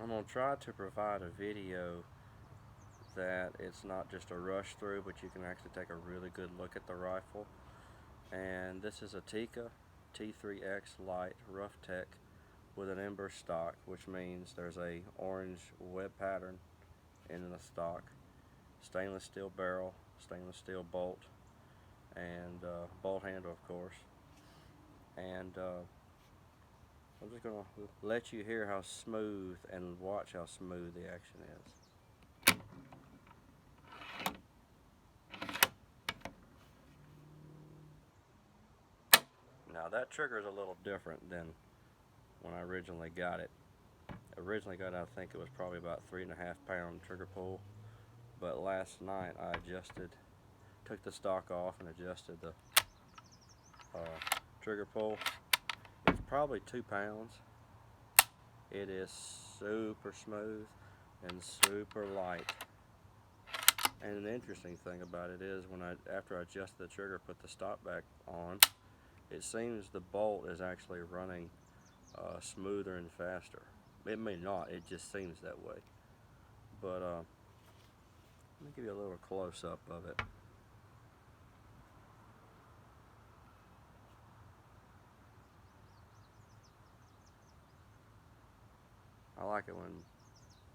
I'm going to try to provide a video that it's not just a rush through, but you can actually take a really good look at the rifle. And this is a Tikka T3x Lite Roughtech with an Ember stock, which means there's a orange web pattern in the stock, stainless steel barrel, stainless steel bolt, and bolt handle, of course. And I'm just going to let you hear how smooth and watch how smooth the action is. Now that trigger is a little different than when I originally got it. I think it was probably about 3.5 pound trigger pull, but last night I took the stock off and adjusted the trigger pull. It's probably 2 pounds. It is super smooth and super light. And an interesting thing about it is after I adjusted the trigger, put the stock back on, it seems the bolt is actually running smoother and faster. It may not, it just seems that way. But let me give you a little close-up of it. I like it when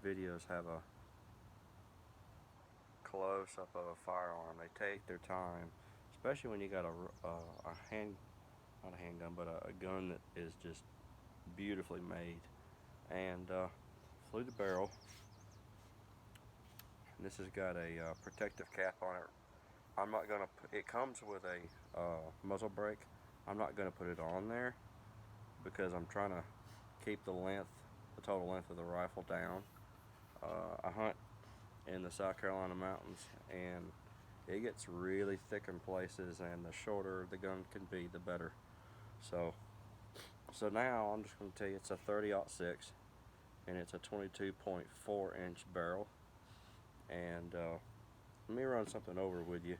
videos have a close-up of a firearm. They take their time, especially when you got not a handgun, but a gun that is just beautifully made. And flew the barrel. And this has got a protective cap on it. I'm not gonna it comes with a muzzle brake. I'm not gonna put it on there because I'm trying to keep the total length of the rifle down. I hunt in the South Carolina mountains, and it gets really thick in places, and the shorter the gun can be, the better. So now I'm just going to tell you it's a 30-06, and it's a 22.4 inch barrel. And let me run something over with you.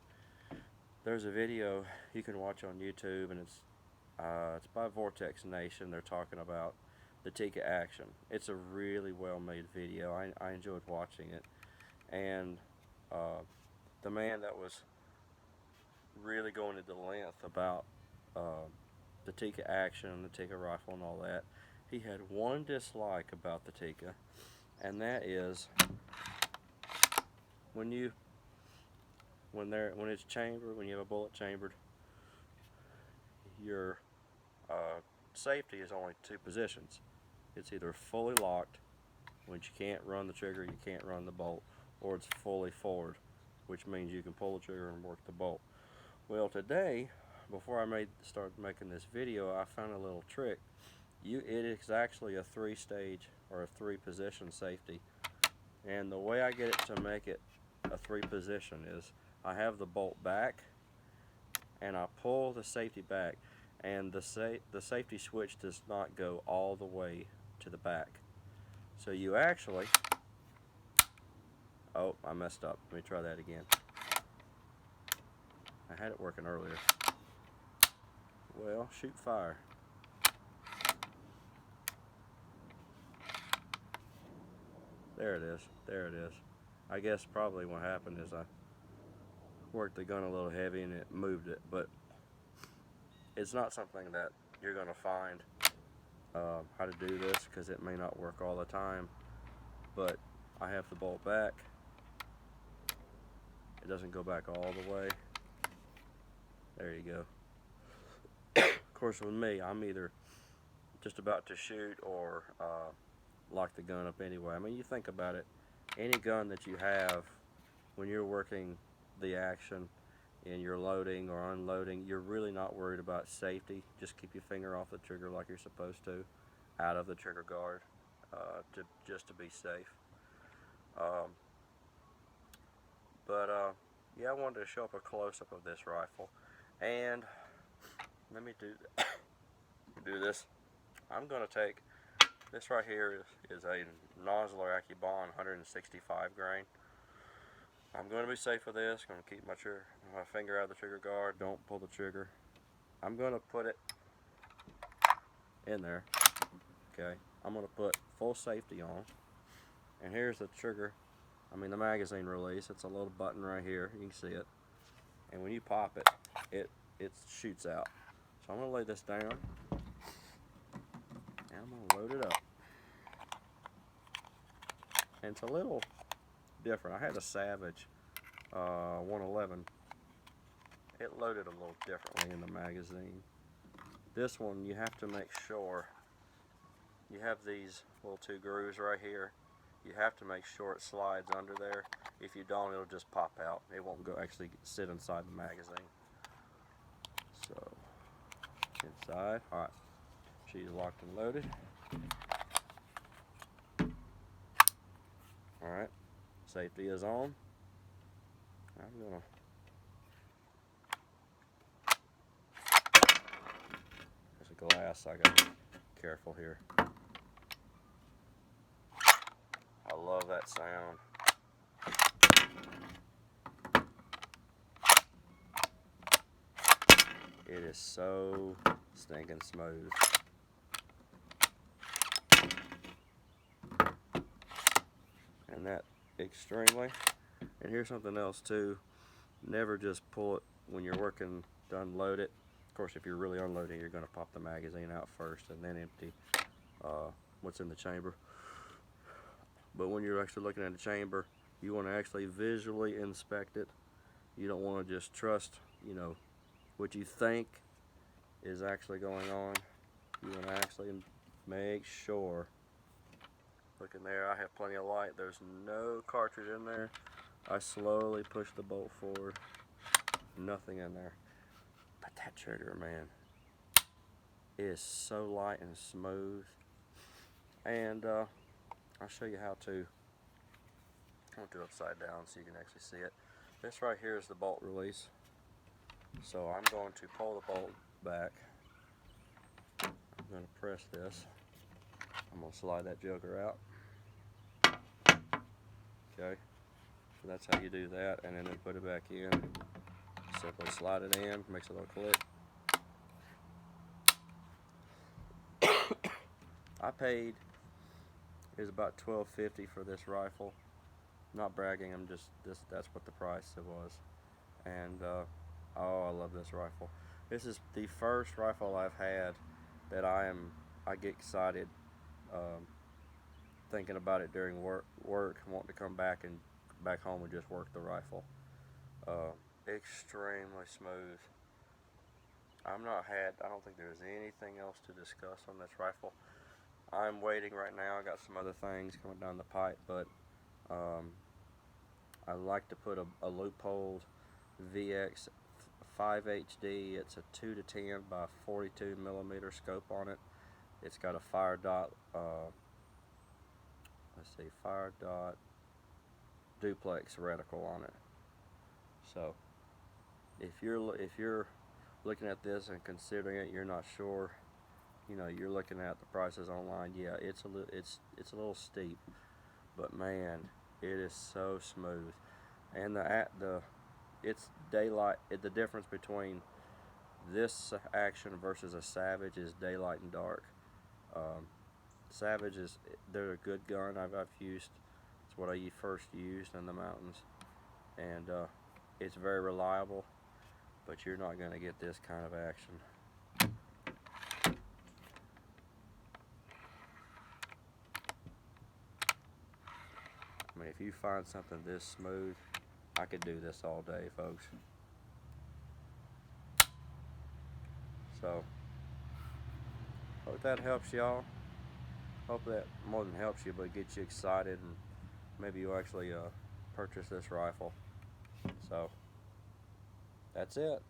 There's a video you can watch on YouTube, and it's by Vortex Nation. They're talking about the Tikka action. It's a really well made video. I enjoyed watching it. And the man that was really going into length about the Tikka action, the Tikka rifle and all that, he had one dislike about the Tikka, and that is when it's chambered, when you have a bullet chambered, your safety is only 2 positions. It's either fully locked, which you can't run the trigger, you can't run the bolt, or it's fully forward, which means you can pull the trigger and work the bolt. Well, today, before I started making this video, I found a little trick. It is actually a 3-stage or a 3-position safety, and the way I get it to make it a 3-position is I have the bolt back, and I pull the safety back, and the safety switch does not go all the way to the back. So you actually, oh, I messed up. Let me try that again. I had it working earlier. Well, shoot fire. There it is. There it is. I guess probably what happened is I worked the gun a little heavy and it moved it, but it's not something that you're going to find how to do this, because it may not work all the time. But I have the bolt back. It doesn't go back all the way. There you go. Of course, with me, I'm either just about to shoot or lock the gun up anyway. I mean, you think about it, any gun that you have, when you're working the action and you're loading or unloading, you're really not worried about safety. Just keep your finger off the trigger like you're supposed to, out of the trigger guard, just to be safe. Yeah, I wanted to show up a close-up of this rifle, and let me do this. I'm going to take this right here is a Nosler Akibon 165 grain. I'm going to be safe with this. I'm going to keep my finger out of the trigger guard. Don't pull the trigger. I'm going to put it in there. Okay. I'm going to put full safety on. And here's the trigger, the magazine release. It's a little button right here, you can see it. And when you pop it, it shoots out. So I'm gonna lay this down, and I'm gonna load it up. And it's a little different. I had a Savage 111. It loaded a little differently in the magazine. This one, you have to make sure you have these little two grooves right here. You have to make sure it slides under there. If you don't, it'll just pop out. It won't go actually sit inside the magazine. So, inside. Alright, she's locked and loaded. Alright, safety is on. I'm gonna there's a glass, I gotta be careful here. I love that sound. It is so stinking smooth. And that extremely. And here's something else too. Never just pull it when you're working to unload it. Of course, if you're really unloading, you're going to pop the magazine out first and then empty what's in the chamber. But when you're actually looking at the chamber, you want to actually visually inspect it. You don't want to just trust, what you think is actually going on. You want to actually make sure. Look in there, I have plenty of light. There's no cartridge in there. I slowly push the bolt forward. Nothing in there. But that trigger, man, is so light and smooth. And I'll show you how to. I'm going to do it upside down so you can actually see it. This right here is the bolt release. So I'm going to pull the bolt back. I'm going to press this. I'm going to slide that joker out. Okay, so that's how you do that, and then put it back in. Simply slide it in, makes a little click. I paid, it was about $12.50 for this rifle. Not bragging, that's what the price it was. And oh, I love this rifle. This is the first rifle I've had that I get excited thinking about it during work, wanting to come back home and just work the rifle. Extremely smooth. I don't think there's anything else to discuss on this rifle. I'm waiting right now. I got some other things coming down the pipe, but I like to put a Leupold VX 5 HD. It's a 2:10 by 42 millimeter scope on it. It's got a fire dot. Fire dot duplex reticle on it. So if you're looking at this and considering it, you're not sure, you're looking at the prices online. Yeah, it's a little steep, but man, it is so smooth. And it's daylight. The difference between this action versus a Savage is daylight and dark. Savage they're a good gun. I've used. It's what I first used in the mountains, and it's very reliable. But you're not going to get this kind of action. If you find something this smooth, I could do this all day, folks. So, hope that helps y'all. Hope that more than helps you, but gets you excited, and maybe you'll actually purchase this rifle. So, that's it.